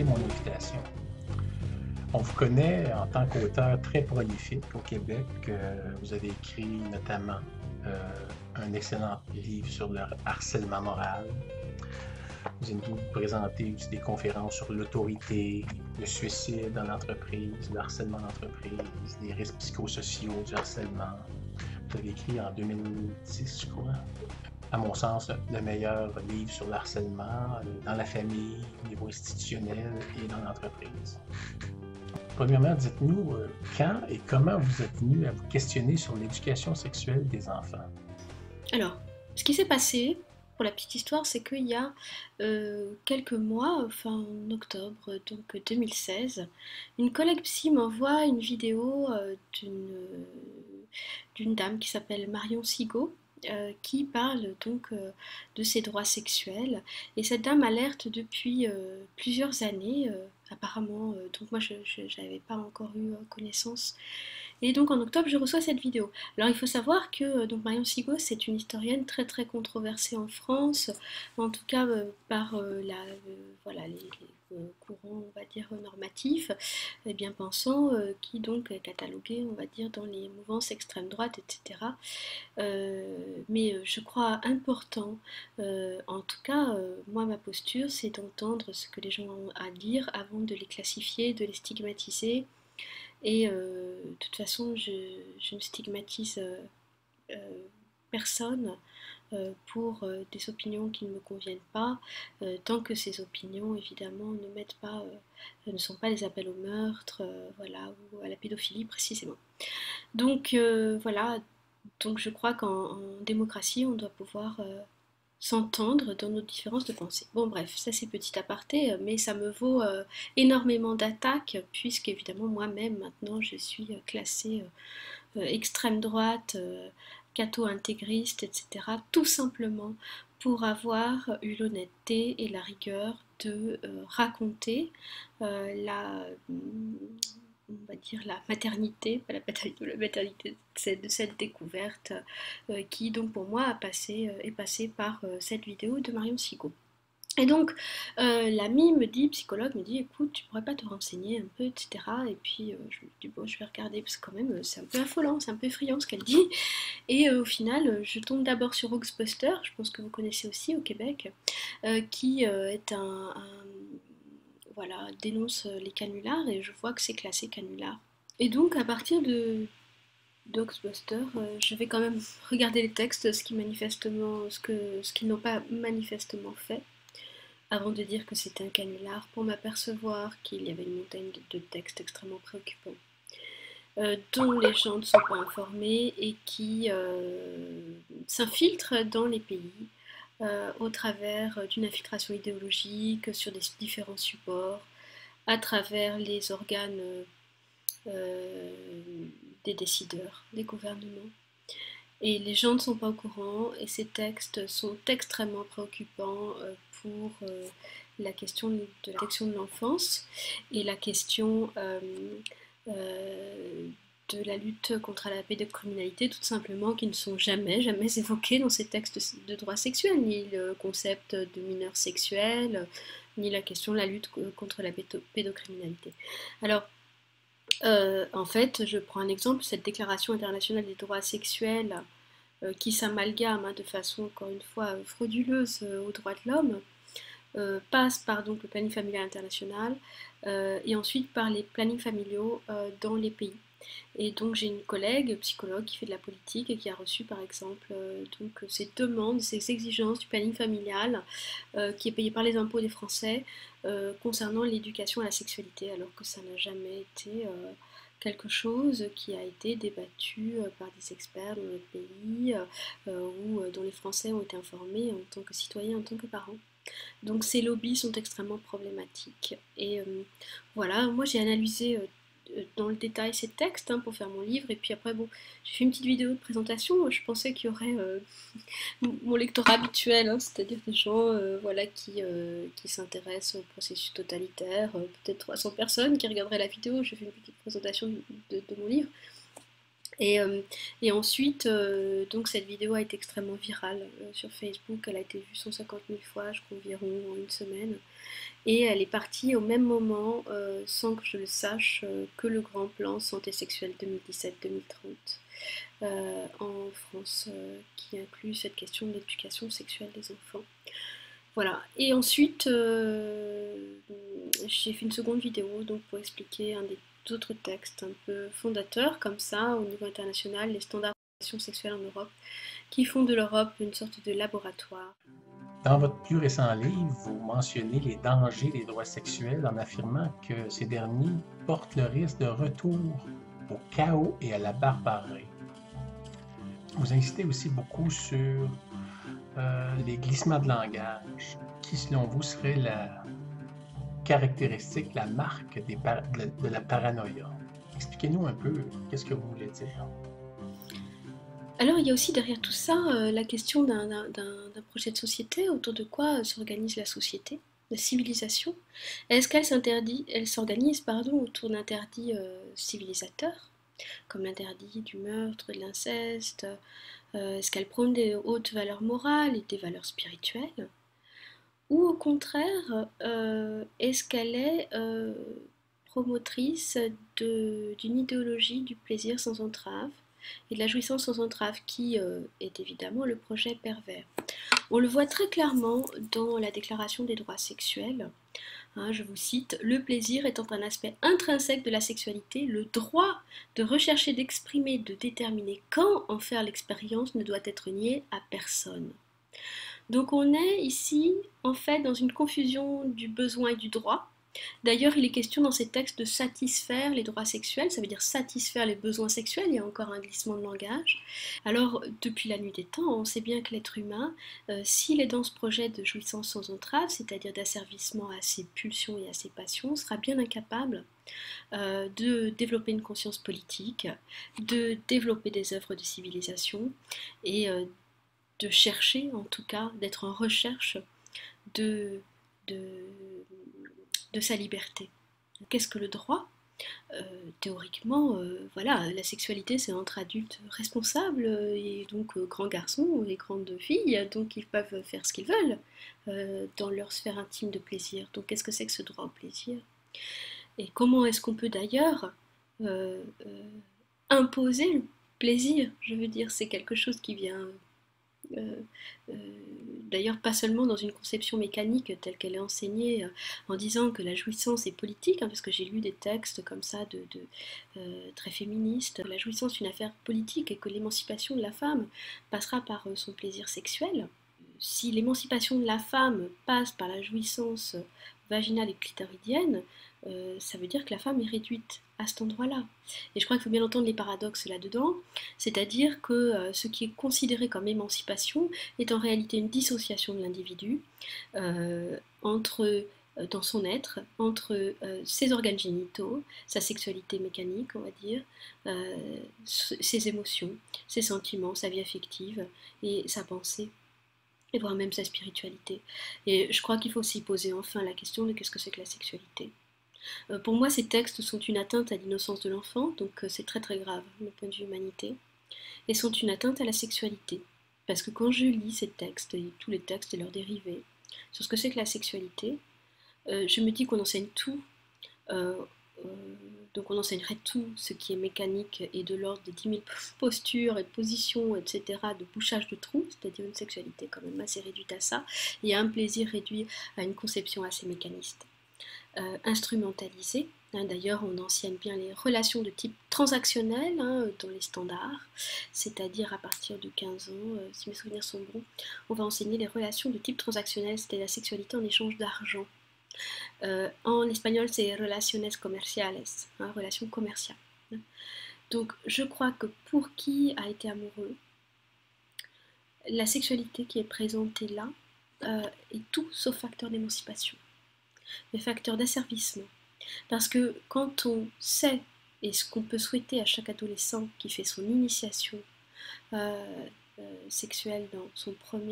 accepté mon invitation. On vous connaît en tant qu'auteur très prolifique au Québec. Vous avez écrit notamment un excellent livre sur le harcèlement moral. Vous allez nous présenter aussi des conférences sur l'autorité, le suicide en entreprise, le harcèlement en entreprise, les risques psychosociaux du harcèlement. Vous avez écrit en 2010, je crois, à mon sens, le meilleur livre sur le harcèlement dans la famille, au niveau institutionnel et dans l'entreprise. Premièrement, dites-nous quand et comment vous êtes venu à vous questionner sur l'éducation sexuelle des enfants. Alors, ce qui s'est passé, pour la petite histoire, c'est qu'il y a quelques mois, fin octobre donc 2016, une collègue psy m'envoie une vidéo d'une dame qui s'appelle Marion Sigaud, qui parle donc de ses droits sexuels. Et cette dame alerte depuis plusieurs années, apparemment, donc moi je n'avais pas encore eu connaissance. Et donc en octobre, je reçois cette vidéo. Alors il faut savoir que donc Marion Sigaud, c'est une historienne très très controversée en France, en tout cas par voilà, les courants, on va dire, normatifs, et bien pensants, qui donc est catalogué, on va dire, dans les mouvances extrême droite, etc. Mais je crois important, en tout cas, moi ma posture, c'est d'entendre ce que les gens ont à dire avant de les classifier, de les stigmatiser. Et de toute façon, je ne stigmatise personne pour des opinions qui ne me conviennent pas, tant que ces opinions, évidemment, ne sont pas des appels au meurtre, voilà, ou à la pédophilie précisément. Donc voilà, donc je crois qu'en démocratie, on doit pouvoir s'entendre dans nos différences de pensée. Bon bref, ça c'est petit aparté, mais ça me vaut énormément d'attaques, puisque évidemment moi-même maintenant je suis classée extrême droite, catho-intégriste, etc. Tout simplement pour avoir eu l'honnêteté et la rigueur de raconter la, on va dire la maternité, pas la maternité de cette découverte qui donc pour moi est passée par cette vidéo de Marion Sigaud. Et donc, l'ami me dit, psychologue me dit, écoute, tu pourrais pas te renseigner un peu, etc. Et puis, je me dis, bon, je vais regarder, parce que quand même, c'est un peu affolant, c'est un peu effrayant ce qu'elle dit. Et au final, je tombe d'abord sur Hoaxbuster, je pense que vous connaissez aussi au Québec, qui est voilà, dénonce les canulars, et je vois que c'est classé canular. Et donc, à partir de Dogsbuster, je vais quand même regarder les textes, ce qu'ils n'ont pas manifestement fait, avant de dire que c'était un canular, pour m'apercevoir qu'il y avait une montagne de textes extrêmement préoccupants, dont les gens ne sont pas informés et qui s'infiltrent dans les pays au travers d'une infiltration idéologique sur des différents supports, à travers les organes euh, des décideurs, des gouvernements. Et les gens ne sont pas au courant, et ces textes sont extrêmement préoccupants pour la question de la protection de l'enfance et la question de la lutte contre la pédocriminalité, tout simplement, qui ne sont jamais évoqués dans ces textes de droit sexuel, ni le concept de mineur sexuel, ni la question de la lutte contre la pédocriminalité. Alors, en fait, je prends un exemple, cette déclaration internationale des droits sexuels qui s'amalgame de façon, encore une fois, frauduleuse aux droits de l'homme, passe par donc le planning familial international et ensuite par les plannings familiaux dans les pays. Et donc j'ai une collègue psychologue qui fait de la politique et qui a reçu par exemple donc ces demandes, ces exigences du planning familial qui est payé par les impôts des Français concernant l'éducation à la sexualité, alors que ça n'a jamais été quelque chose qui a été débattu par des experts dans notre pays ou dont les Français ont été informés en tant que citoyens, en tant que parents. Donc ces lobbies sont extrêmement problématiques. Et voilà, moi j'ai analysé dans le détail ces textes pour faire mon livre. Et puis après, bon, j'ai fait une petite vidéo de présentation. Je pensais qu'il y aurait mon lectorat habituel, c'est-à-dire des gens voilà, qui s'intéressent au processus totalitaire, peut-être 300 personnes qui regarderaient la vidéo. J'ai fait une petite présentation de mon livre. Et ensuite, donc cette vidéo a été extrêmement virale sur Facebook. Elle a été vue 150 000 fois, je crois, environ en une semaine. Et elle est partie au même moment, sans que je le sache, que le grand plan santé sexuelle 2017-2030 en France, qui inclut cette question de l'éducation sexuelle des enfants. Voilà. Et ensuite, j'ai fait une seconde vidéo donc, pour expliquer un des autres textes un peu fondateurs, comme ça, au niveau international, les standards d'éducation sexuelle en Europe, qui font de l'Europe une sorte de laboratoire. Dans votre plus récent livre, vous mentionnez les dangers des droits sexuels en affirmant que ces derniers portent le risque de retour au chaos et à la barbarie. Vous insistez aussi beaucoup sur les glissements de langage, qui selon vous serait la caractéristique, la marque de la paranoïa. Expliquez-nous un peu qu'est-ce que vous voulez dire. Alors il y a aussi derrière tout ça la question d'un projet de société, autour de quoi s'organise la société, la civilisation. Est-ce elle s'organise autour d'interdits civilisateurs, comme l'interdit du meurtre, de l'inceste? Est-ce qu'elle prône des hautes valeurs morales et des valeurs spirituelles? Ou au contraire, est-ce qu'elle est promotrice d'une idéologie du plaisir sans entrave et de la jouissance sans entrave, qui est évidemment le projet pervers? On le voit très clairement dans la Déclaration des droits sexuels. Hein, je vous cite: le plaisir étant un aspect intrinsèque de la sexualité, le droit de rechercher, d'exprimer, de déterminer quand en faire l'expérience ne doit être nié à personne. Donc on est ici en fait dans une confusion du besoin et du droit. D'ailleurs, il est question dans ces textes de satisfaire les droits sexuels, ça veut dire satisfaire les besoins sexuels, il y a encore un glissement de langage. Alors, depuis la nuit des temps, on sait bien que l'être humain, s'il est dans ce projet de jouissance sans entrave, c'est-à-dire d'asservissement à ses pulsions et à ses passions, sera bien incapable de développer une conscience politique, de développer des œuvres de civilisation et de chercher, en tout cas, d'être en recherche de, de, de sa liberté. Qu'est-ce que le droit? Théoriquement, voilà, la sexualité c'est entre adultes responsables et donc grands garçons et grandes filles, donc ils peuvent faire ce qu'ils veulent dans leur sphère intime de plaisir. Donc qu'est-ce que c'est que ce droit au plaisir? Et comment est-ce qu'on peut d'ailleurs imposer le plaisir? Je veux dire, c'est quelque chose qui vient euh, euh, d'ailleurs pas seulement dans une conception mécanique telle qu'elle est enseignée en disant que la jouissance est politique, hein, parce que j'ai lu des textes comme ça très féministes, la jouissance est une affaire politique et que l'émancipation de la femme passera par son plaisir sexuel. Si l'émancipation de la femme passe par la jouissance vaginale et clitoridienne, ça veut dire que la femme est réduite à cet endroit-là. Et je crois qu'il faut bien entendre les paradoxes là-dedans, c'est-à-dire que ce qui est considéré comme émancipation est en réalité une dissociation de l'individu dans son être, entre ses organes génitaux, sa sexualité mécanique, on va dire, ses émotions, ses sentiments, sa vie affective et sa pensée, et voire même sa spiritualité. Et je crois qu'il faut aussi poser enfin la question de qu'est-ce que c'est que la sexualité. Pour moi, ces textes sont une atteinte à l'innocence de l'enfant, donc c'est très très grave du point de vue humanité, et sont une atteinte à la sexualité. Parce que quand je lis ces textes, et tous les textes et leurs dérivés, sur ce que c'est que la sexualité, je me dis qu'on enseigne tout, euh, donc on enseignerait tout ce qui est mécanique et de l'ordre de 10 000 postures et positions, etc., de bouchage de trous, c'est-à-dire une sexualité quand même assez réduite à ça, et un plaisir réduit à une conception assez mécaniste. Instrumentalisé. Hein, d'ailleurs, on enseigne bien les relations de type transactionnel dans les standards, c'est-à-dire à partir de 15 ans, si mes souvenirs sont bons, on va enseigner les relations de type transactionnel, c'est-à-dire la sexualité en échange d'argent. En espagnol, c'est relaciones comerciales, hein, relations commerciales. Donc, je crois que pour qui a été amoureux, la sexualité qui est présentée là est tout sauf facteur d'émancipation, mais facteur d'asservissement. Parce que quand on sait, et ce qu'on peut souhaiter à chaque adolescent qui fait son initiation sexuelle dans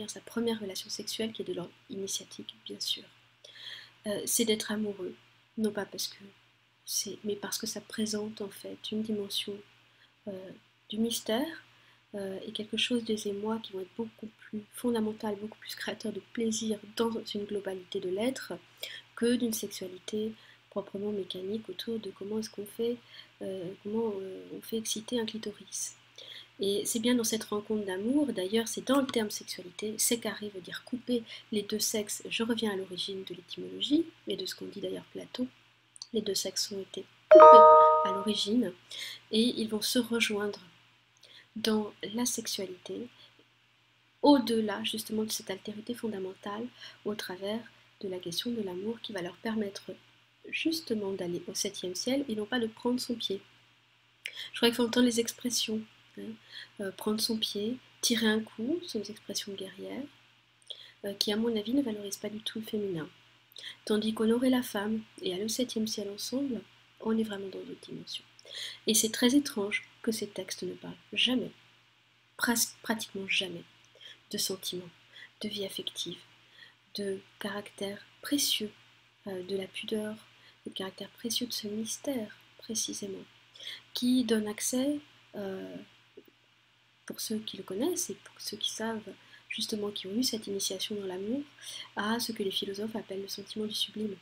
sa première relation sexuelle, qui est de l'ordre initiatique, bien sûr, c'est d'être amoureux. Non pas parce que mais parce que ça présente en fait une dimension du mystère et quelque chose des émois qui vont être beaucoup plus fondamental, beaucoup plus créateur de plaisir dans une globalité de l'être que d'une sexualité proprement mécanique autour de comment est-ce qu'on fait, on fait exciter un clitoris. Et c'est bien dans cette rencontre d'amour, d'ailleurs c'est dans le terme sexualité, sécaré veut dire couper les deux sexes, je reviens à l'origine de l'étymologie et de ce qu'on dit d'ailleurs Platon, les deux sexes ont été coupés à l'origine et ils vont se rejoindre dans la sexualité, au-delà justement de cette altérité fondamentale, au travers de la question de l'amour qui va leur permettre justement d'aller au septième ciel et non pas de prendre son pied. Je crois qu'il faut entendre les expressions, hein, prendre son pied, tirer un coup, ce sont des expressions guerrières, qui à mon avis ne valorisent pas du tout le féminin. Tandis qu'honorer la femme et aller au septième ciel ensemble, on est vraiment dans d'autres dimensions. Et c'est très étrange que ces textes ne parlent jamais, pratiquement jamais, de sentiments, de vie affective, de caractère précieux, de la pudeur, de caractère précieux de ce mystère, précisément, qui donne accès, pour ceux qui le connaissent et pour ceux qui savent, justement, qui ont eu cette initiation dans l'amour, à ce que les philosophes appellent le sentiment du sublime,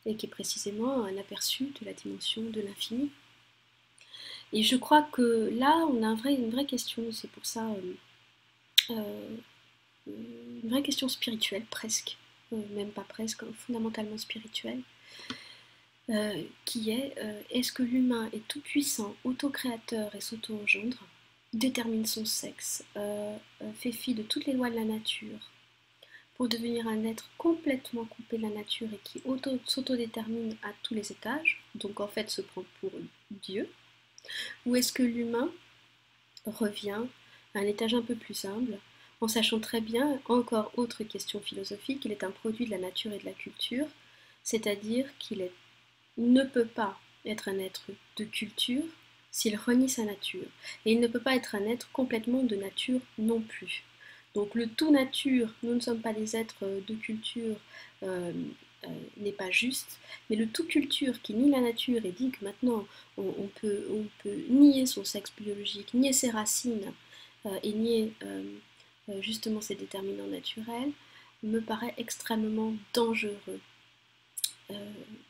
et qui est précisément un aperçu de la dimension de l'infini. Et je crois que là, on a une vraie question, c'est pour ça une vraie question spirituelle presque, même pas presque, fondamentalement spirituelle, qui est est-ce que l'humain est tout puissant, autocréateur et s'auto-engendre, détermine son sexe, fait fi de toutes les lois de la nature pour devenir un être complètement coupé de la nature et qui s'autodétermine à tous les étages, donc en fait se prend pour Dieu, ou est-ce que l'humain revient à un étage un peu plus humble, en sachant très bien, encore autre question philosophique, qu'il est un produit de la nature et de la culture, c'est-à-dire qu'il ne peut pas être un être de culture s'il renie sa nature, et il ne peut pas être un être complètement de nature non plus. Donc le tout nature, nous ne sommes pas des êtres de culture, n'est pas juste, mais le tout culture qui nie la nature et dit que maintenant on peut nier son sexe biologique, nier ses racines et nier justement ses déterminants naturels, me paraît extrêmement dangereux.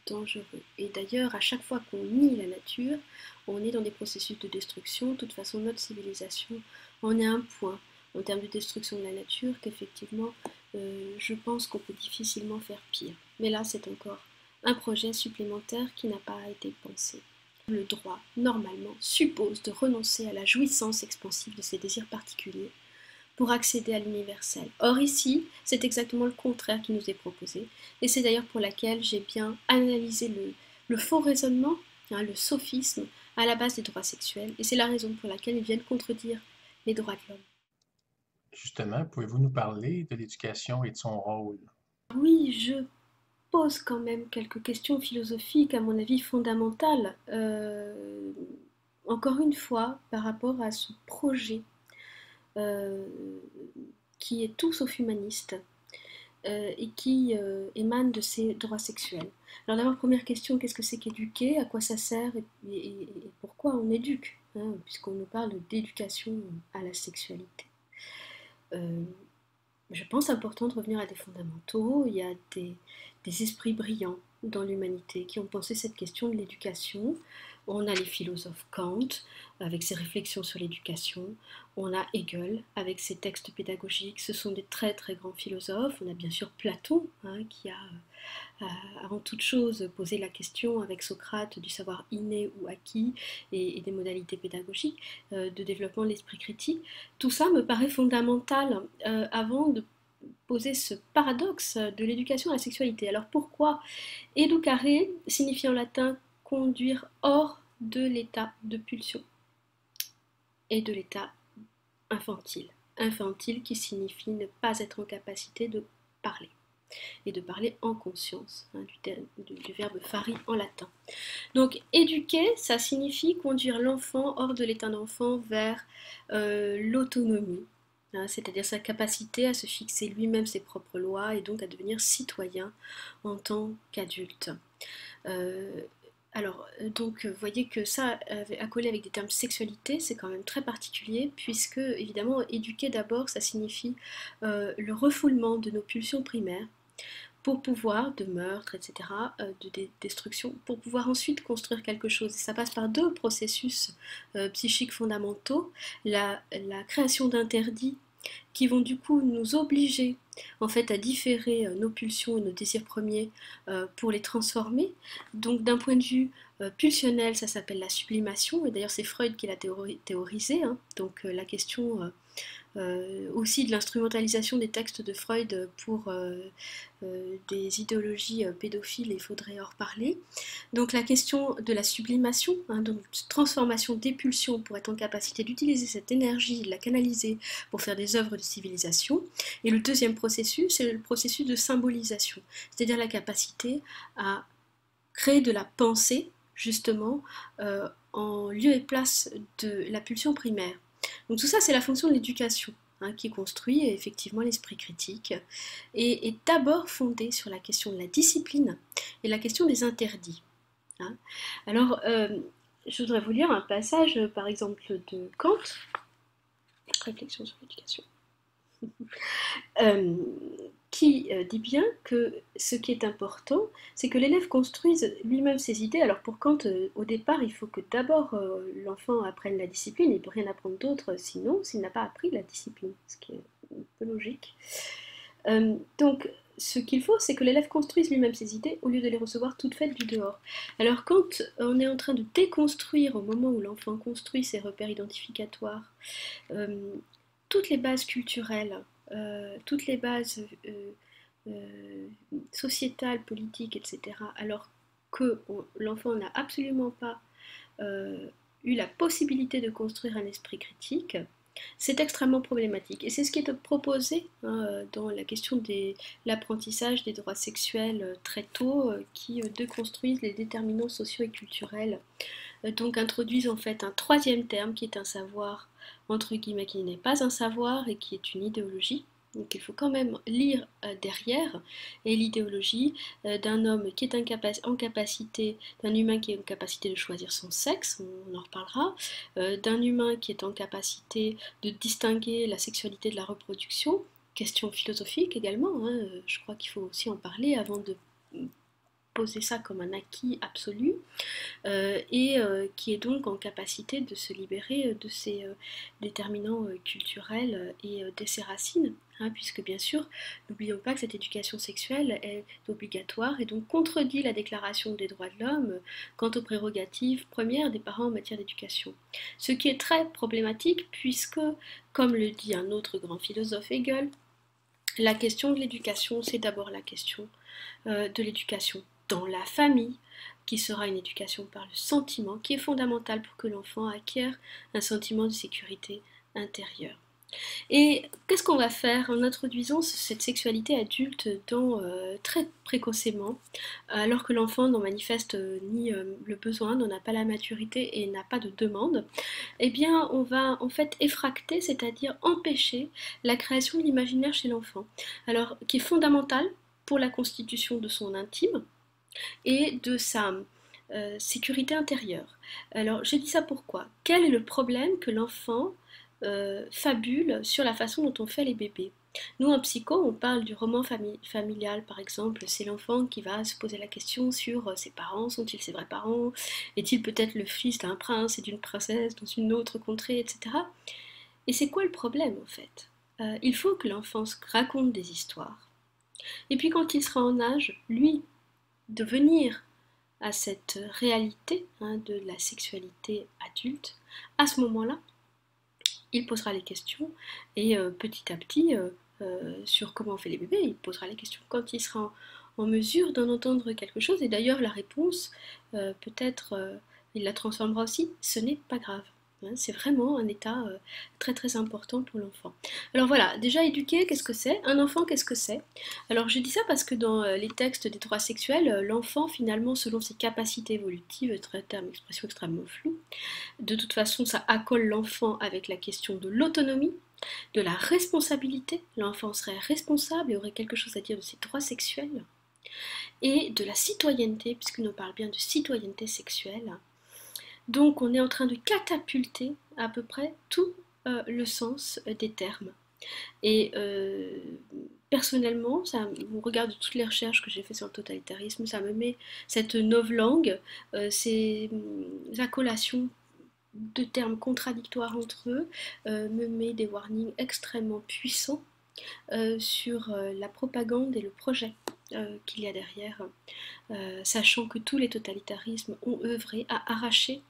Dangereux. Et d'ailleurs, à chaque fois qu'on nie la nature, on est dans des processus de destruction. De toute façon, notre civilisation en est un point en termes de destruction de la nature qu'effectivement, je pense qu'on peut difficilement faire pire. Mais là, c'est encore un projet supplémentaire qui n'a pas été pensé. Le droit, normalement, suppose de renoncer à la jouissance expansive de ses désirs particuliers pour accéder à l'universel. Or ici, c'est exactement le contraire qui nous est proposé, et c'est d'ailleurs pour laquelle j'ai bien analysé le faux raisonnement, hein, le sophisme, à la base des droits sexuels, et c'est la raison pour laquelle ils viennent contredire les droits de l'homme. Justement, pouvez-vous nous parler de l'éducation et de son rôle? Oui, je pose quand même quelques questions philosophiques, à mon avis fondamentales, encore une fois, par rapport à ce projet euh, qui est tout sauf humaniste, et qui émane de ces droits sexuels. Alors d'abord, première question, qu'est-ce que c'est qu'éduquer? À quoi ça sert? Et pourquoi on éduque, hein, puisqu'on nous parle d'éducation à la sexualité. Je pense important de revenir à des fondamentaux. Il y a des esprits brillants dans l'humanité qui ont pensé cette question de l'éducation. On a les philosophes Kant avec ses réflexions sur l'éducation. On a Hegel avec ses textes pédagogiques. Ce sont des très très grands philosophes. On a bien sûr Platon, hein, qui a avant toute chose posé la question avec Socrate du savoir inné ou acquis et des modalités pédagogiques de développement de l'esprit critique. Tout ça me paraît fondamental avant de poser ce paradoxe de l'éducation à la sexualité. Alors pourquoi educare signifie en latin conduire hors de l'état de pulsion et de l'état infantile. Infantile qui signifie ne pas être en capacité de parler et de parler en conscience, hein, du verbe fari en latin. Donc éduquer, ça signifie conduire l'enfant hors de l'état d'enfant vers l'autonomie, hein, c'est-à-dire sa capacité à se fixer lui-même ses propres lois et donc à devenir citoyen en tant qu'adulte. Vous voyez que ça, accolé avec des termes sexualité, c'est quand même très particulier, puisque, évidemment, éduquer d'abord, ça signifie le refoulement de nos pulsions primaires, pour pouvoir, de meurtre, etc., de destruction, pour pouvoir ensuite construire quelque chose. Et ça passe par deux processus psychiques fondamentaux, la création d'interdits qui vont du coup nous obliger en fait à différer nos pulsions et nos désirs premiers pour les transformer. Donc d'un point de vue pulsionnel, ça s'appelle la sublimation, et d'ailleurs c'est Freud qui l'a théorisé, hein. Donc la question aussi de l'instrumentalisation des textes de Freud pour des idéologies pédophiles, il faudrait en reparler. Donc la question de la sublimation, hein, donc transformation des pulsions pour être en capacité d'utiliser cette énergie, de la canaliser pour faire des œuvres de civilisation. Et le deuxième processus, c'est le processus de symbolisation, c'est-à-dire la capacité à créer de la pensée, justement, en lieu et place de la pulsion primaire. Donc tout ça, c'est la fonction de l'éducation, hein, qui construit effectivement l'esprit critique et est d'abord fondée sur la question de la discipline et la question des interdits, hein. Alors, je voudrais vous lire un passage, par exemple, de Kant, Réflexion sur l'éducation, qui dit bien que ce qui est important, c'est que l'élève construise lui-même ses idées. Alors pour Kant, au départ, il faut que d'abord l'enfant apprenne la discipline, il ne peut rien apprendre d'autre sinon, s'il n'a pas appris la discipline, ce qui est un peu logique. Donc ce qu'il faut, c'est que l'élève construise lui-même ses idées au lieu de les recevoir toutes faites du dehors. Alors quand on est en train de déconstruire, au moment où l'enfant construit ses repères identificatoires, toutes les bases culturelles, toutes les bases sociétales, politiques, etc., alors que l'enfant n'a absolument pas eu la possibilité de construire un esprit critique, c'est extrêmement problématique. Et c'est ce qui est proposé, hein, dans la question de l'apprentissage des droits sexuels très tôt, qui déconstruisent les déterminants sociaux et culturels, donc introduisent en fait un troisième terme qui est un savoir, entre guillemets, qui n'est pas un savoir et qui est une idéologie. Donc il faut quand même lire derrière, et l'idéologie d'un homme qui est en capacité, d'un humain qui est en capacité de choisir son sexe, on en reparlera, d'un humain qui est en capacité de distinguer la sexualité de la reproduction, question philosophique également, hein, je crois qu'il faut aussi en parler avant de poser ça comme un acquis absolu, et qui est donc en capacité de se libérer de ces déterminants culturels et de ses racines, hein, puisque bien sûr, n'oublions pas que cette éducation sexuelle est obligatoire et donc contredit la déclaration des droits de l'homme quant aux prérogatives premières des parents en matière d'éducation. Ce qui est très problématique puisque, comme le dit un autre grand philosophe, Hegel, la question de l'éducation, c'est d'abord la question de l'éducation dans la famille, qui sera une éducation par le sentiment, qui est fondamentale pour que l'enfant acquiert un sentiment de sécurité intérieure. Et qu'est-ce qu'on va faire en introduisant cette sexualité adulte très précocement, alors que l'enfant n'en manifeste ni le besoin, n'en a pas la maturité et n'a pas de demande? Eh bien, on va en fait effracter, c'est-à-dire empêcher la création de l'imaginaire chez l'enfant, alors qui est fondamental pour la constitution de son intime et de sa sécurité intérieure. Alors, je dis ça pourquoi? Quel est le problème que l'enfant fabule sur la façon dont on fait les bébés? Nous, en psycho, on parle du roman familial, par exemple. C'est l'enfant qui va se poser la question sur ses parents, sont-ils ses vrais parents? Est-il peut-être le fils d'un prince et d'une princesse dans une autre contrée, etc. Et c'est quoi le problème, en fait? Il faut que l'enfant raconte des histoires. Et puis quand il sera en âge, lui, de venir à cette réalité, hein, de la sexualité adulte, à ce moment-là, il posera les questions et petit à petit, sur comment on fait les bébés, il posera les questions quand il sera en mesure d'en entendre quelque chose. Et d'ailleurs, la réponse, peut-être, il la transformera aussi, ce n'est pas grave. C'est vraiment un état très très important pour l'enfant. Alors voilà, déjà éduquer, qu'est-ce que c'est? Un enfant, qu'est-ce que c'est? Alors je dis ça parce que dans les textes des droits sexuels, l'enfant finalement, selon ses capacités évolutives, terme, expression extrêmement floue, de toute façon ça accole l'enfant avec la question de l'autonomie, de la responsabilité. L'enfant serait responsable et aurait quelque chose à dire de ses droits sexuels. et de la citoyenneté, puisqu'on parle bien de citoyenneté sexuelle. Donc on est en train de catapulter à peu près tout le sens des termes. Et personnellement, on regarde toutes les recherches que j'ai faites sur le totalitarisme, ça me met cette novlangue, ces accollations de termes contradictoires entre eux, me met des warnings extrêmement puissants sur la propagande et le projet qu'il y a derrière, sachant que tous les totalitarismes ont œuvré à arracher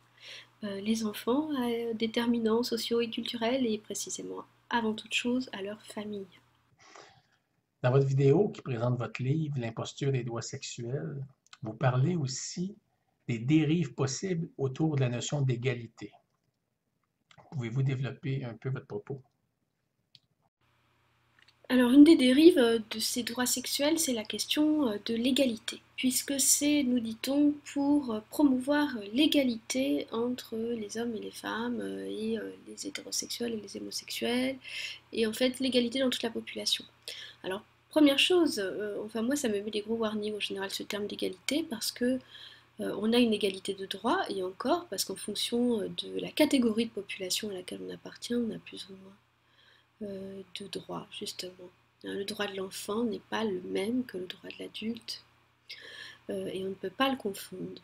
les enfants à déterminants sociaux et culturels et précisément avant toute chose à leur famille. Dans votre vidéo qui présente votre livre L'imposture des droits sexuels, vous parlez aussi des dérives possibles autour de la notion d'égalité. Pouvez-vous développer un peu votre propos? Alors une des dérives de ces droits sexuels, c'est la question de l'égalité, puisque c'est, nous dit-on, pour promouvoir l'égalité entre les hommes et les femmes, et les hétérosexuels et les homosexuels, et en fait l'égalité dans toute la population. Alors première chose, enfin moi ça me met des gros warnings en général ce terme d'égalité, parce que on a une égalité de droit, et encore, parce qu'en fonction de la catégorie de population à laquelle on appartient, on a plus ou moins de droits, justement. Le droit de l'enfant n'est pas le même que le droit de l'adulte, et on ne peut pas le confondre.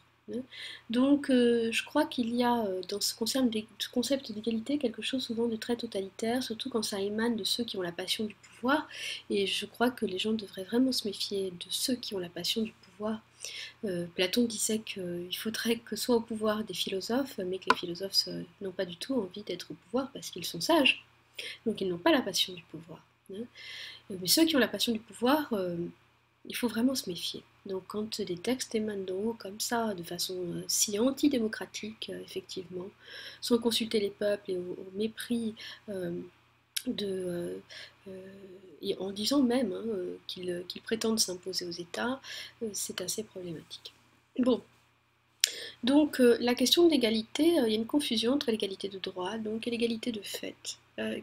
Donc je crois qu'il y a dans ce concept d'égalité quelque chose souvent de très totalitaire, surtout quand ça émane de ceux qui ont la passion du pouvoir, et je crois que les gens devraient vraiment se méfier de ceux qui ont la passion du pouvoir. Platon disait qu'il faudrait que soient au pouvoir des philosophes, mais que les philosophes n'ont pas du tout envie d'être au pouvoir parce qu'ils sont sages. Donc ils n'ont pas la passion du pouvoir. Mais ceux qui ont la passion du pouvoir, il faut vraiment se méfier. Donc quand des textes émanent d'en haut comme ça, de façon si antidémocratique, effectivement, sans consulter les peuples et au mépris et en disant même qu'ils prétendent s'imposer aux États, c'est assez problématique. Bon, donc la question d'égalité, il y a une confusion entre l'égalité de droit donc, et l'égalité de fait,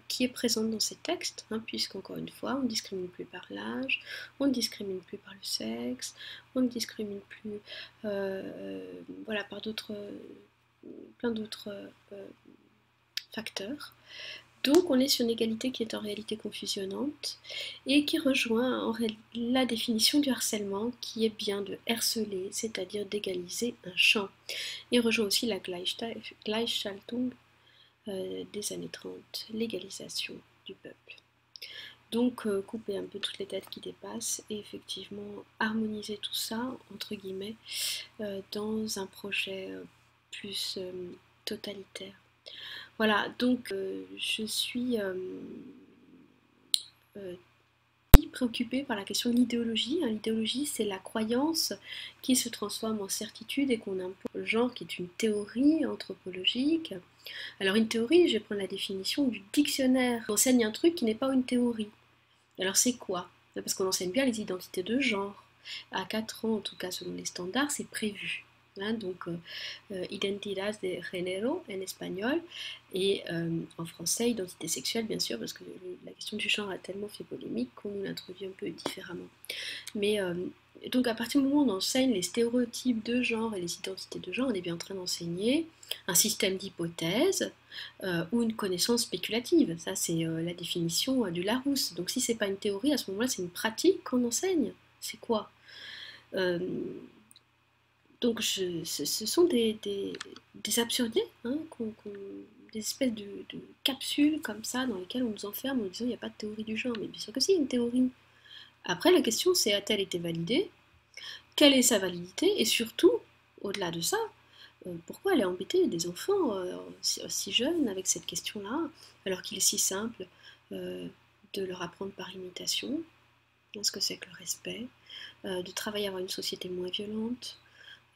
qui est présente dans ces textes, puisqu'encore une fois, on ne discrimine plus par l'âge, on ne discrimine plus par le sexe, on ne discrimine plus voilà, par plein d'autres facteurs. Donc on est sur une égalité qui est en réalité confusionnante et qui rejoint la définition du harcèlement qui est bien de harceler, c'est-à-dire d'égaliser un champ. Il rejoint aussi la Gleichschaltung des années 30, l'égalisation du peuple. Donc couper un peu toutes les têtes qui dépassent et effectivement harmoniser tout ça, entre guillemets, dans un projet plus totalitaire. Voilà, donc je suis préoccupée par la question de l'idéologie. L'idéologie, c'est la croyance qui se transforme en certitude et qu'on impose au genre, qui est une théorie anthropologique. Alors une théorie, je vais prendre la définition du dictionnaire. On enseigne un truc qui n'est pas une théorie. Alors c'est quoi? Parce qu'on enseigne bien les identités de genre. À 4 ans, en tout cas selon les standards, c'est prévu. Donc identidad de género en espagnol et en français identité sexuelle bien sûr parce que la question du genre a tellement fait polémique qu'on nous l'introduit un peu différemment. Mais donc à partir du moment où on enseigne les stéréotypes de genre et les identités de genre, on est bien en train d'enseigner un système d'hypothèses ou une connaissance spéculative. Ça c'est la définition du Larousse. Donc si c'est pas une théorie, à ce moment-là c'est une pratique qu'on enseigne. C'est quoi donc ce sont des absurdités, des espèces de capsules comme ça dans lesquelles on nous enferme en disant il n'y a pas de théorie du genre. Mais bien sûr que si, il y a une théorie. Après la question c'est a-t-elle été validée? Quelle est sa validité? Et surtout, au-delà de ça, pourquoi aller embêter des enfants si jeunes avec cette question-là, alors qu'il est si simple de leur apprendre par imitation ce que c'est que le respect, de travailler à avoir une société moins violente,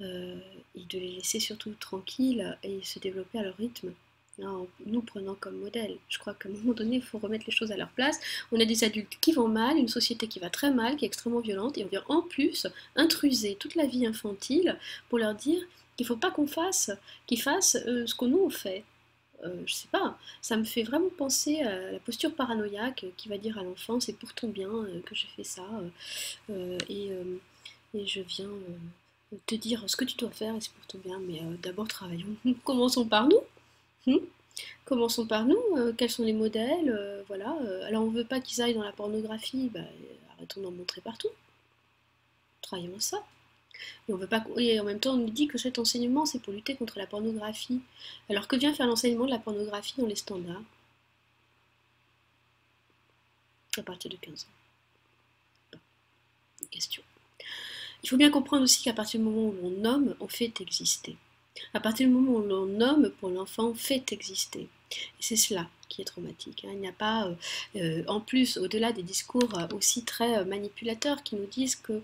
et de les laisser surtout tranquilles et se développer à leur rythme, en nous prenant comme modèle. Je crois qu'à un moment donné, il faut remettre les choses à leur place. On a des adultes qui vont mal, une société qui va très mal, qui est extrêmement violente, et on vient en plus intruser toute la vie infantile pour leur dire qu'il ne faut pas qu'ils fassent ce que nous on fait. Je sais pas, ça me fait vraiment penser à la posture paranoïaque qui va dire à l'enfant c'est pour ton bien que j'ai fait ça, et et je viens te dire ce que tu dois faire et c'est pour ton bien, mais d'abord travaillons. Commençons par nous. Hmm. Commençons par nous, quels sont les modèles, voilà. Alors on veut pas qu'ils aillent dans la pornographie, bah, arrêtons d'en montrer partout. Travaillons à ça. Et, on veut pas, et en même temps, on nous dit que cet enseignement, c'est pour lutter contre la pornographie. Alors que vient faire l'enseignement de la pornographie dans les standards à partir de 15 ans? Question. Il faut bien comprendre aussi qu'à partir du moment où l'on nomme, on fait exister. À partir du moment où l'on nomme, pour l'enfant, on fait exister. Et c'est cela qui est traumatique. Il n'y a pas, en plus, au-delà des discours aussi très manipulateurs qui nous disent que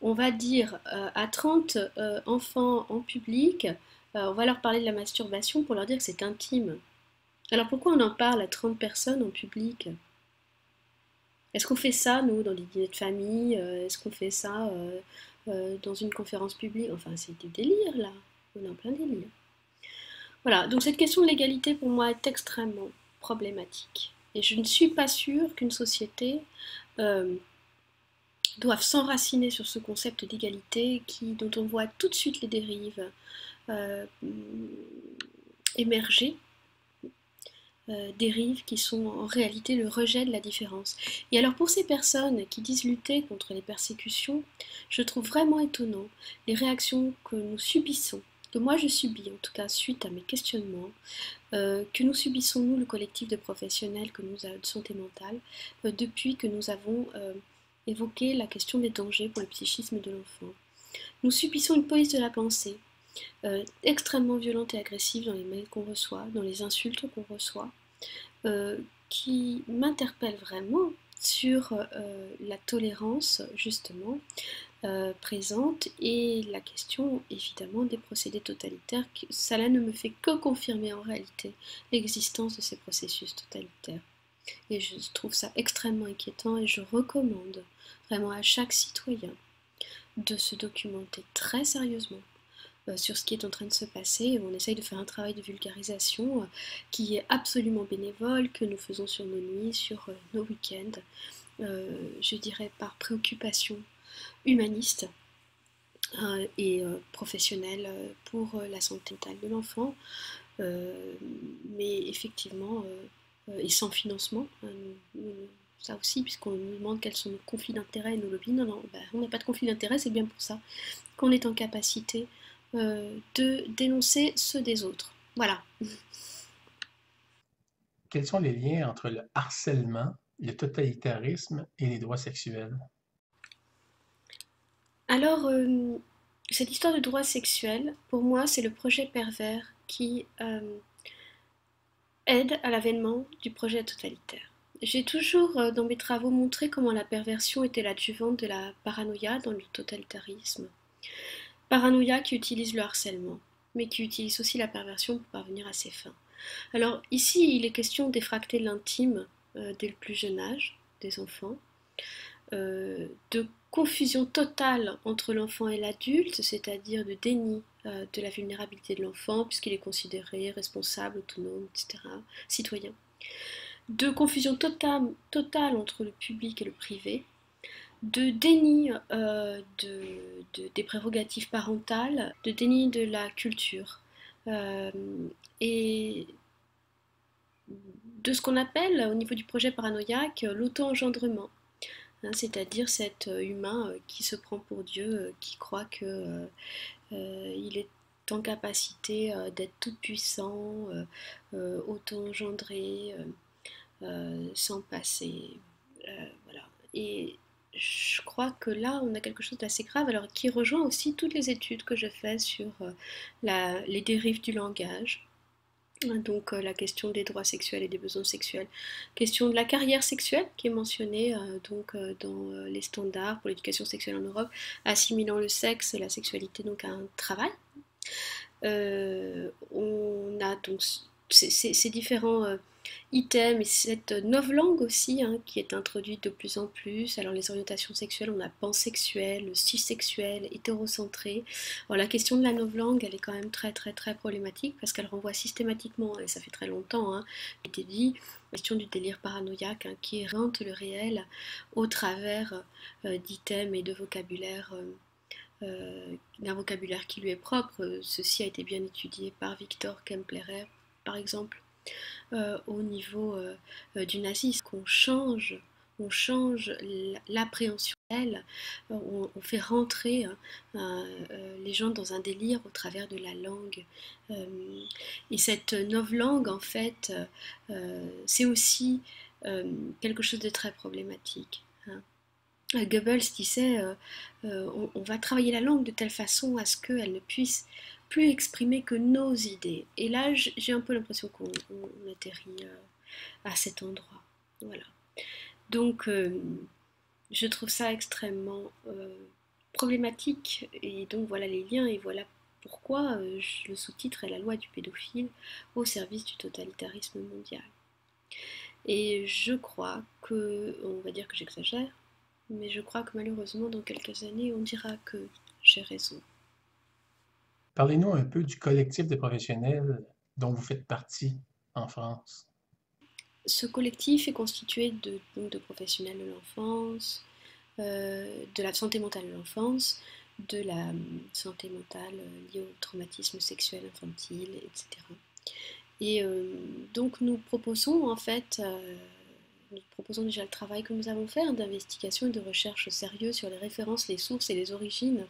on va dire à 30 enfants en public, on va leur parler de la masturbation pour leur dire que c'est intime. Alors pourquoi on en parle à 30 personnes en public? Est-ce qu'on fait ça, nous, dans les dîners de famille? Est-ce qu'on fait ça dans une conférence publique? Enfin, c'est du délire, là. On est en plein délire. Voilà, donc cette question de l'égalité, pour moi, est extrêmement problématique. Et je ne suis pas sûre qu'une société doive s'enraciner sur ce concept d'égalité dont on voit tout de suite les dérives émerger, dérives qui sont en réalité le rejet de la différence. Et alors pour ces personnes qui disent lutter contre les persécutions, je trouve vraiment étonnant les réactions que nous subissons, que moi je subis en tout cas suite à mes questionnements, que nous subissons nous, le collectif de professionnels que nous avons de santé mentale, depuis que nous avons évoqué la question des dangers pour le psychisme de l'enfant. Nous subissons une police de la pensée, extrêmement violente et agressive dans les mails qu'on reçoit, dans les insultes qu'on reçoit, qui m'interpelle vraiment sur la tolérance justement présente et la question évidemment des procédés totalitaires. Cela ne me fait que confirmer en réalité l'existence de ces processus totalitaires. Et je trouve ça extrêmement inquiétant et je recommande vraiment à chaque citoyen de se documenter très sérieusement sur ce qui est en train de se passer. On essaye de faire un travail de vulgarisation qui est absolument bénévole, que nous faisons sur nos nuits, sur nos week-ends, je dirais par préoccupation humaniste et professionnelle pour la santé mentale de l'enfant, mais effectivement, et sans financement, ça aussi, puisqu'on nous demande quels sont nos conflits d'intérêts et nos lobbies. Non, non, on n'a pas de conflit d'intérêts, c'est bien pour ça qu'on est en capacité de dénoncer ceux des autres. Voilà. Quels sont les liens entre le harcèlement, le totalitarisme et les droits sexuels? Alors, cette histoire de droit sexuel, pour moi, c'est le projet pervers qui aide à l'avènement du projet totalitaire. J'ai toujours, dans mes travaux, montré comment la perversion était l'adjuvante de la paranoïa dans le totalitarisme. Paranoïa qui utilise le harcèlement, mais qui utilise aussi la perversion pour parvenir à ses fins. Alors ici, il est question d'effracter l'intime dès le plus jeune âge des enfants, de confusion totale entre l'enfant et l'adulte, c'est-à-dire de déni de la vulnérabilité de l'enfant, puisqu'il est considéré responsable, autonome, etc., citoyen. De confusion totale entre le public et le privé, de déni des prérogatives parentales, de déni de la culture, et de ce qu'on appelle au niveau du projet paranoïaque l'auto-engendrement. C'est-à-dire cet humain qui se prend pour Dieu, qui croit qu'il est en capacité d'être tout puissant, auto-engendré, sans passer. Voilà. Et je crois que là, on a quelque chose d'assez grave, alors qui rejoint aussi toutes les études que je fais sur les dérives du langage. Donc la question des droits sexuels et des besoins sexuels, question de la carrière sexuelle qui est mentionnée dans les standards pour l'éducation sexuelle en Europe, assimilant le sexe et la sexualité donc à un travail. On a donc ces différents Item, et cette novlangue aussi hein, qui est introduite de plus en plus. Alors les orientations sexuelles, on a pansexuel, cissexuel, hétérocentré. Alors la question de la novlangue, elle est quand même très très très problématique parce qu'elle renvoie systématiquement, et ça fait très longtemps, hein, il a été dit, la question du délire paranoïaque hein, qui rente le réel au travers d'items et de vocabulaire. D'un vocabulaire qui lui est propre. Ceci a été bien étudié par Victor Kemplerer, par exemple, au niveau du nazisme, on change l'appréhension d'elle, on fait rentrer les gens dans un délire au travers de la langue. Et cette novlangue, en fait, c'est aussi quelque chose de très problématique. Hein. Goebbels disait on va travailler la langue de telle façon à ce qu'elle ne puisse plus exprimer que nos idées. Et là, j'ai un peu l'impression qu'on atterrit à cet endroit. Voilà. Donc, je trouve ça extrêmement problématique. Et donc, voilà les liens et voilà pourquoi le sous-titre est la loi du pédophile au service du totalitarisme mondial. Et je crois que, on va dire que j'exagère, mais je crois que malheureusement, dans quelques années, on dira que j'ai raison. Parlez-nous un peu du collectif de professionnels dont vous faites partie en France. Ce collectif est constitué donc de professionnels de l'enfance, de la santé mentale de l'enfance, de la santé mentale liée au traumatisme sexuel infantile, etc. Et donc nous proposons en fait, nous proposons déjà le travail que nous avons fait hein, d'investigation et de recherche sérieux sur les références, les sources et les origines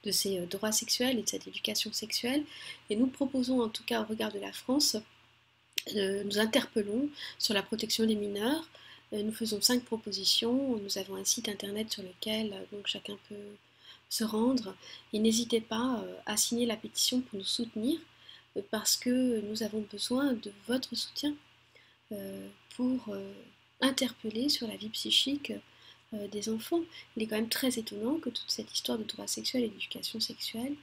de ces droits sexuels et de cette éducation sexuelle. Et nous proposons en tout cas au regard de la France, nous interpellons sur la protection des mineurs. Nous faisons 5 propositions. Nous avons un site internet sur lequel donc chacun peut se rendre. Et n'hésitez pas à signer la pétition pour nous soutenir parce que nous avons besoin de votre soutien pour interpeller sur la vie psychique des enfants. Il est quand même très étonnant que toute cette histoire de droit sexuel et d'éducation sexuelle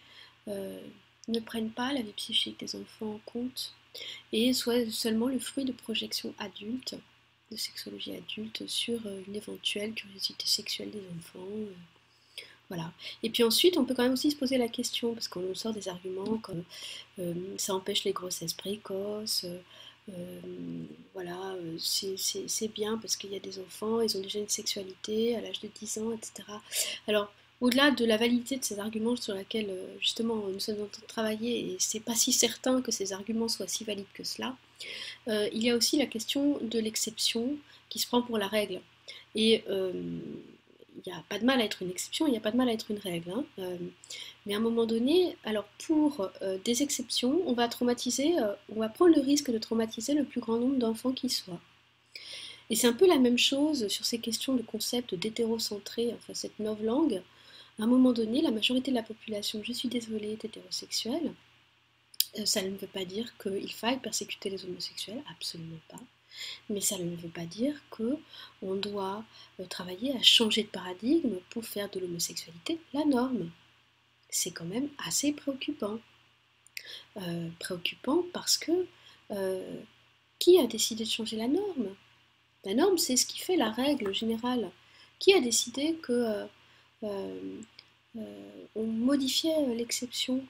ne prenne pas la vie psychique des enfants en compte et soit seulement le fruit de projections adultes, de sexologie adulte, sur une éventuelle curiosité sexuelle des enfants. Voilà. Et puis ensuite, on peut quand même aussi se poser la question, parce qu'on nous sort des arguments comme ça empêche les grossesses précoces, voilà, c'est bien parce qu'il y a des enfants, ils ont déjà une sexualité à l'âge de 10 ans, etc. Alors, au-delà de la validité de ces arguments sur lesquels justement nous sommes en train de travailler, et c'est pas si certain que ces arguments soient si valides que cela, il y a aussi la question de l'exception qui se prend pour la règle. Et il n'y a pas de mal à être une exception, il n'y a pas de mal à être une règle. Hein. Mais à un moment donné, alors pour des exceptions, on va traumatiser, on va prendre le risque de traumatiser le plus grand nombre d'enfants qui soit. Et c'est un peu la même chose sur ces questions de concept d'hétérocentré, enfin cette novlangue. À un moment donné, la majorité de la population, je suis désolée, est hétérosexuelle. Ça ne veut pas dire qu'il faille persécuter les homosexuels, absolument pas. Mais ça ne veut pas dire qu'on doit travailler à changer de paradigme pour faire de l'homosexualité la norme. C'est quand même assez préoccupant. Préoccupant parce que qui a décidé de changer la norme? La norme, c'est ce qui fait la règle générale. Qui a décidé que on modifiait l'exception?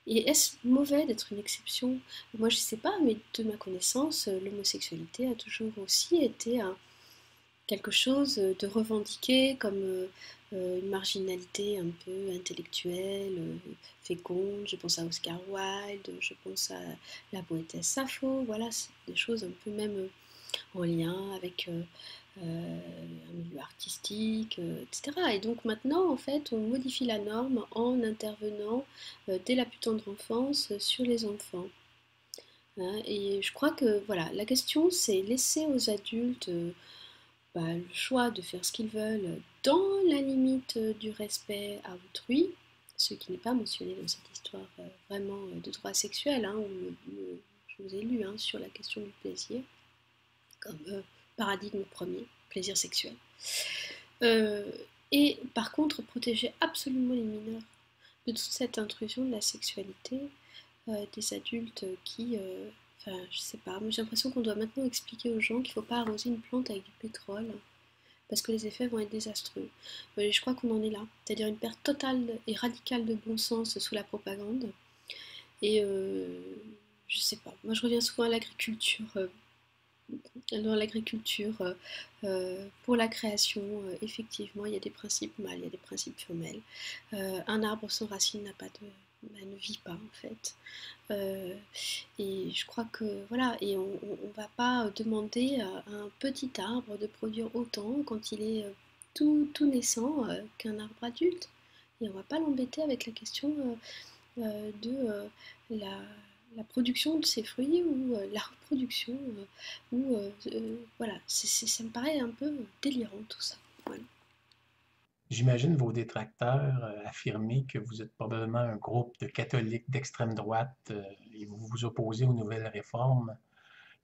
Et est-ce mauvais d'être une exception? Moi, je ne sais pas, mais de ma connaissance, l'homosexualité a toujours aussi été quelque chose de revendiqué comme une marginalité un peu intellectuelle, féconde. Je pense à Oscar Wilde, je pense à la poétesse Sappho. Voilà, c'est des choses un peu même en lien avec un milieu artistique, etc. Et donc maintenant, en fait, on modifie la norme en intervenant dès la plus tendre enfance sur les enfants. Hein, et je crois que voilà, la question c'est laisser aux adultes le choix de faire ce qu'ils veulent dans la limite du respect à autrui, ce qui n'est pas mentionné dans cette histoire vraiment de droit sexuel. Hein, je vous ai lu hein, sur la question du plaisir comme paradigme premier, plaisir sexuel. Et par contre, protéger absolument les mineurs de toute cette intrusion de la sexualité des adultes qui Enfin, je sais pas, mais j'ai l'impression qu'on doit maintenant expliquer aux gens qu'il ne faut pas arroser une plante avec du pétrole, parce que les effets vont être désastreux. Je crois qu'on en est là, c'est-à-dire une perte totale et radicale de bon sens sous la propagande. Et je sais pas, moi je reviens souvent à l'agriculture. Dans l'agriculture, pour la création, effectivement, il y a des principes mâles, il y a des principes femelles. Un arbre sans racines n'a pas de, bah, ne vit pas en fait. Et je crois que voilà, et on ne va pas demander à un petit arbre de produire autant quand il est tout naissant qu'un arbre adulte. Et on ne va pas l'embêter avec la question de la, la production de ces fruits ou la reproduction. Ou voilà, ça me paraît un peu délirant tout ça. Voilà. J'imagine vos détracteurs affirmer que vous êtes probablement un groupe de catholiques d'extrême droite et vous vous opposez aux nouvelles réformes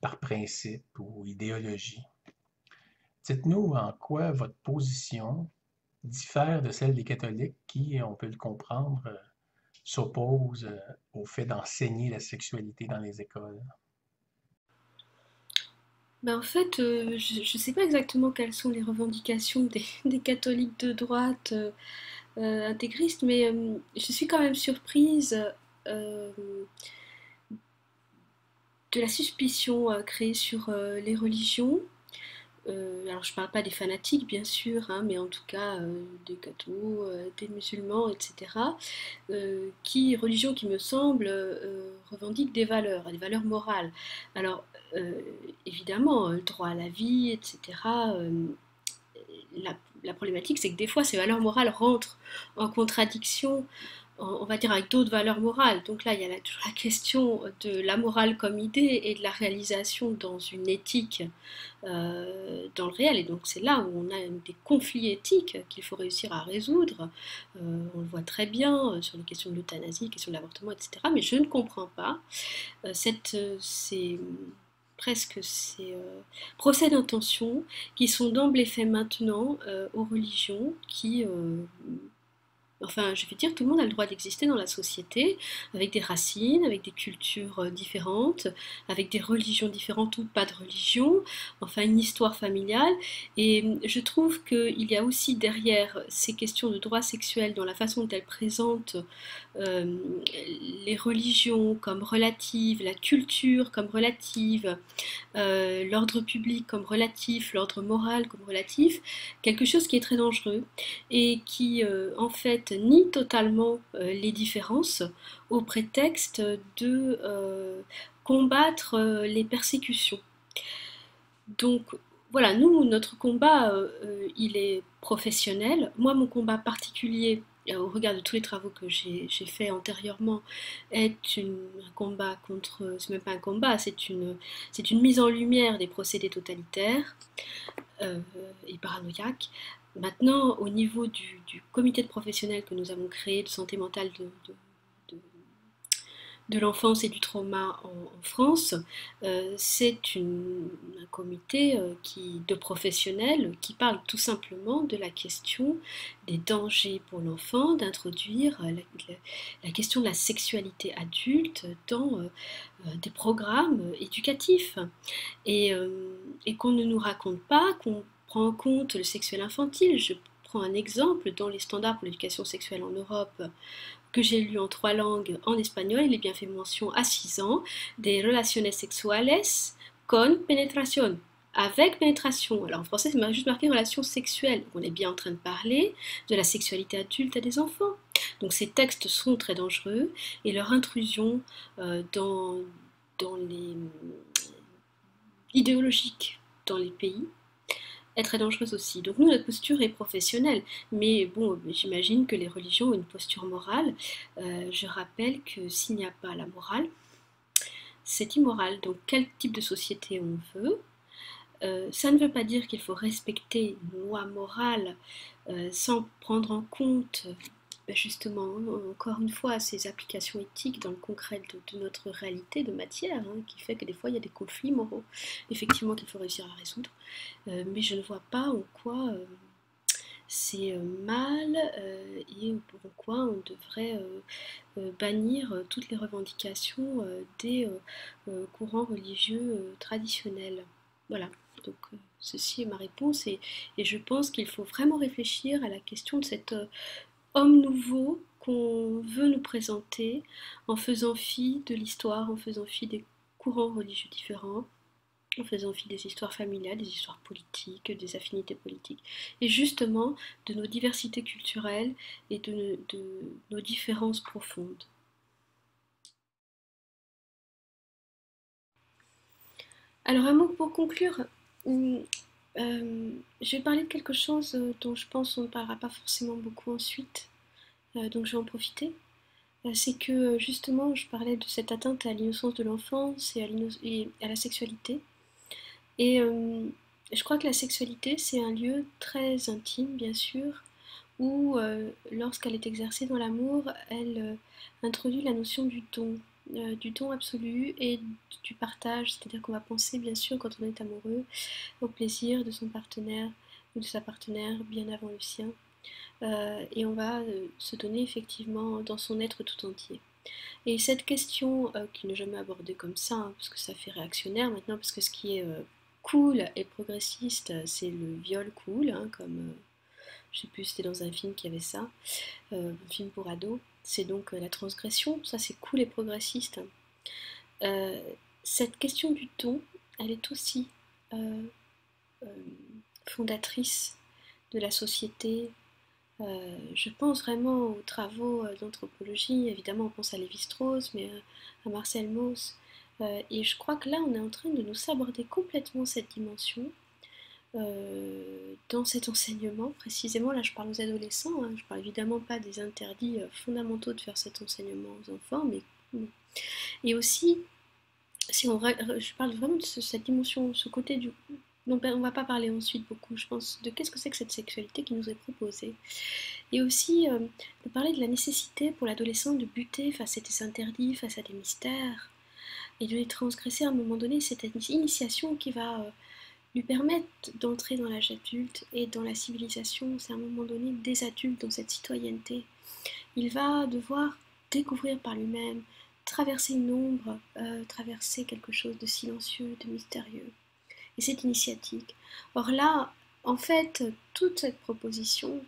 par principe ou idéologie. Dites-nous en quoi votre position diffère de celle des catholiques qui, on peut le comprendre, s'opposent au fait d'enseigner la sexualité dans les écoles. Ben en fait, je ne sais pas exactement quelles sont les revendications des catholiques de droite intégristes, mais je suis quand même surprise euh, de la suspicion créée sur les religions. Alors je ne parle pas des fanatiques bien sûr, hein, mais en tout cas des cathos, des musulmans, etc. Religion qui me semble revendique des valeurs morales. Alors évidemment, le droit à la vie, etc. La, la problématique, c'est que des fois, ces valeurs morales rentrent en contradiction, on va dire, avec d'autres valeurs morales. Donc là, il y a toujours la question de la morale comme idée et de la réalisation dans une éthique dans le réel. Et donc c'est là où on a des conflits éthiques qu'il faut réussir à résoudre. On le voit très bien sur les questions de l'euthanasie, questions de l'avortement, etc. Mais je ne comprends pas ces presque ces procès d'intention qui sont d'emblée faits maintenant aux religions qui enfin, je veux dire, tout le monde a le droit d'exister dans la société, avec des racines, avec des cultures différentes, avec des religions différentes ou pas de religion, enfin une histoire familiale. Et je trouve qu'il y a aussi derrière ces questions de droit sexuel, dans la façon dont elles présentent euh, les religions comme relatives, la culture comme relative, l'ordre public comme relatif, l'ordre moral comme relatif, quelque chose qui est très dangereux et qui en fait nie totalement les différences au prétexte de combattre les persécutions. Donc voilà, nous, notre combat, il est professionnel. Moi, mon combat particulier, au regard de tous les travaux que j'ai faits antérieurement, un combat contre, c'est même pas un combat, c'est une mise en lumière des procédés totalitaires euh, et paranoïaques. Maintenant, au niveau du comité de professionnels que nous avons créé de santé mentale de, de l'enfance et du trauma en France, c'est un comité de professionnels qui parle tout simplement de la question des dangers pour l'enfant, d'introduire la question de la sexualité adulte dans des programmes éducatifs et qu'on ne nous raconte pas qu'on prend en compte le sexuel infantile. Je prends un exemple dans les standards pour l'éducation sexuelle en Europe que j'ai lu en 3 langues en espagnol, il est bien fait mention à 6 ans des relaciones sexuales con penetración, avec pénétration. Alors en français, c'est juste marqué relation sexuelle. On est bien en train de parler de la sexualité adulte à des enfants. Donc ces textes sont très dangereux et leur intrusion dans les idéologiques dans les pays est très dangereuse aussi. Donc nous, notre posture est professionnelle, mais bon, j'imagine que les religions ont une posture morale. Je rappelle que s'il n'y a pas la morale, c'est immoral. Donc quel type de société on veut? Ça ne veut pas dire qu'il faut respecter une loi morale sans prendre en compte justement, encore une fois, ces applications éthiques dans le concret de notre réalité de matière, hein, qui fait que des fois il y a des conflits moraux, effectivement, qu'il faut réussir à résoudre. Mais je ne vois pas en quoi c'est mal et pourquoi on devrait bannir toutes les revendications des courants religieux traditionnels. Voilà, donc ceci est ma réponse et je pense qu'il faut vraiment réfléchir à la question de cet homme nouveau qu'on veut nous présenter en faisant fi de l'histoire, en faisant fi des courants religieux différents, en faisant fi des histoires familiales, des histoires politiques, des affinités politiques, et justement de nos diversités culturelles et de nos différences profondes. Alors un mot pour conclure. Je vais parler de quelque chose dont je pense qu'on ne parlera pas forcément beaucoup ensuite, donc je vais en profiter. C'est que justement, je parlais de cette atteinte à l'innocence de l'enfance et à la sexualité. Et je crois que la sexualité, c'est un lieu très intime, bien sûr, où, lorsqu'elle est exercée dans l'amour, elle introduit la notion du don absolu et du partage, c'est-à-dire qu'on va penser, bien sûr, quand on est amoureux, au plaisir de son partenaire ou de sa partenaire bien avant le sien, et on va se donner effectivement dans son être tout entier. Et cette question, qui n'est jamais abordée comme ça, hein, parce que ça fait réactionnaire maintenant, parce que ce qui est cool et progressiste, c'est le viol cool, hein, comme je sais plus, c'était dans un film qui avait ça, un film pour ados. C'est donc la transgression, ça c'est cool et progressiste. Euh, cette question du ton, elle est aussi euh, euh, fondatrice de la société. Je pense vraiment aux travaux d'anthropologie, évidemment on pense à Lévi-Strauss, mais à Marcel Mauss. Et je crois que là on est en train de nous saborder complètement cette dimension dans cet enseignement, précisément, là je parle aux adolescents, hein, je parle évidemment pas des interdits fondamentaux de faire cet enseignement aux enfants, mais et aussi, si on, je parle vraiment de cette dimension, ce côté du... dont on va pas parler ensuite beaucoup, je pense, de qu'est-ce que c'est que cette sexualité qui nous est proposée. Et aussi de parler de la nécessité pour l'adolescent de buter face à des interdits, face à des mystères, et de les transgresser à un moment donné, cette initiation qui va lui permettre d'entrer dans l'âge adulte et dans la civilisation, c'est à un moment donné des adultes dans cette citoyenneté. Il va devoir découvrir par lui-même, traverser une ombre, traverser quelque chose de silencieux, de mystérieux. Et c'est initiatique. Or là, en fait, toute cette proposition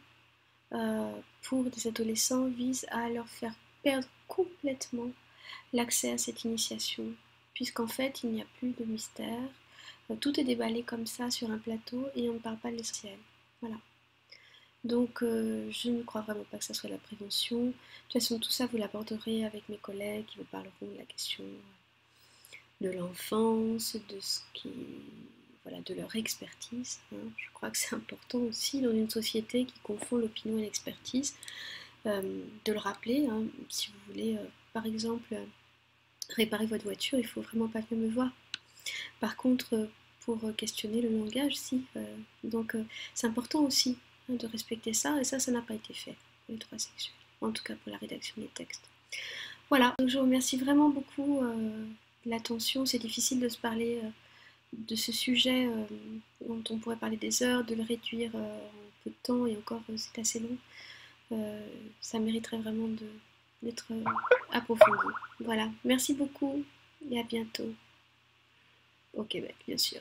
pour des adolescents vise à leur faire perdre complètement l'accès à cette initiation, puisqu'en fait, il n'y a plus de mystère, tout est déballé comme ça sur un plateau et on ne parle pas de l'essentiel. Voilà. Donc je ne crois vraiment pas que ça soit la prévention. De toute façon, tout ça, vous l'aborderez avec mes collègues qui vous parleront de la question de l'enfance, de ce qui... Voilà, de leur expertise. Hein. Je crois que c'est important aussi dans une société qui confond l'opinion et l'expertise, de le rappeler. Hein. Si vous voulez, par exemple, réparer votre voiture, il ne faut vraiment pas venir me voir. Par contre, pour questionner le langage, si. Donc c'est important aussi hein, de respecter ça, et ça n'a pas été fait pour les droits sexuels, en tout cas pour la rédaction des textes. Voilà, donc je vous remercie vraiment beaucoup de l'attention. C'est difficile de se parler de ce sujet dont on pourrait parler des heures, de le réduire en peu de temps, et encore c'est assez long. Ça mériterait vraiment d'être approfondi. Voilà, merci beaucoup et à bientôt au Québec, bien sûr.